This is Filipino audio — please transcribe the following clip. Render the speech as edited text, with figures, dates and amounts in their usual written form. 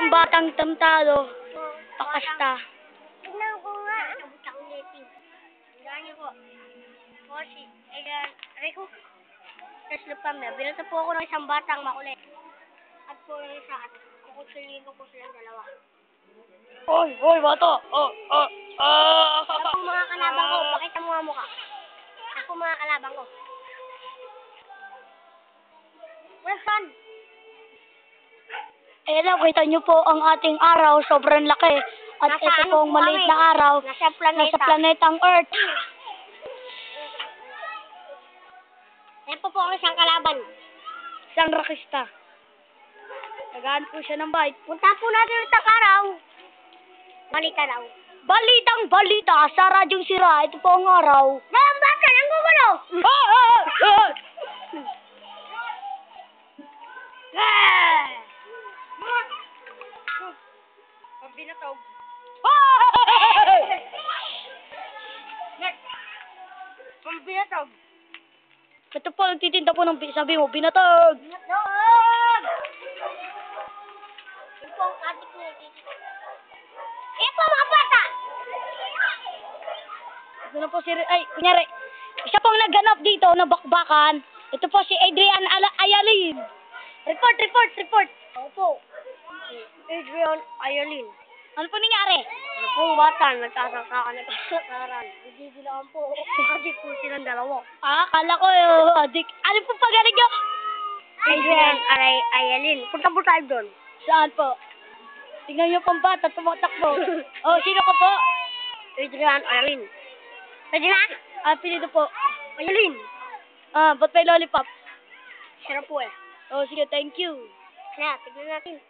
isang batang tamtado. Pakasta. Tignan ko nga. Butang native. Tignan niyo po. Po si Rico. Taslupamya. Binato po ako ng isang batang makulit. At po yung isa at kukusulin ko po silang dalawa. Hoy, bata. Ako po mga kalabang ko. Pakita mo nga mukha. Ako mga kalabang ko. Wala saan? Ayan na, kita nyo po ang ating araw. Sobrang laki. At Nasa ito ano po ang po maliit kami? na araw. Nasa planeta. Nasa planetang Earth. Ayan po ang isang kalaban. Isang rakista. Tagaan po siya ng bike. Punta po natin yung araw. Balita daw. Balitang balita sa Radyong Sira. Ito po ang araw. Dalang baka, nang gugulo. Pambinatog. Pambinatog. Ito po, nagtitinda po ng sabi mo, binatog. Binatog! Ito po ang adik niya. Ito po mga bata! Ito na po si, kunyari, isa pong nagganap dito na bakbakan. Ito po si Adrian Ayalin. Report. Opo. Adrian Ayalin. Ano po nangyari? Ano pong bata, nagkasakakan. Nagigilaan po. Adik po silang dalawa. Akala ko, adik. Ano po pagaling nyo? Adrian Ayalin. Punta po tayo doon. Saan po? Tingnan nyo pang bata, tumatakbo. Sino ka po? Adrian Ayalin. Pwede na? Apelido po. Ayalin. Ba't may lollipop? Sarap po eh. Sige, thank you. Kaya, tignan natin.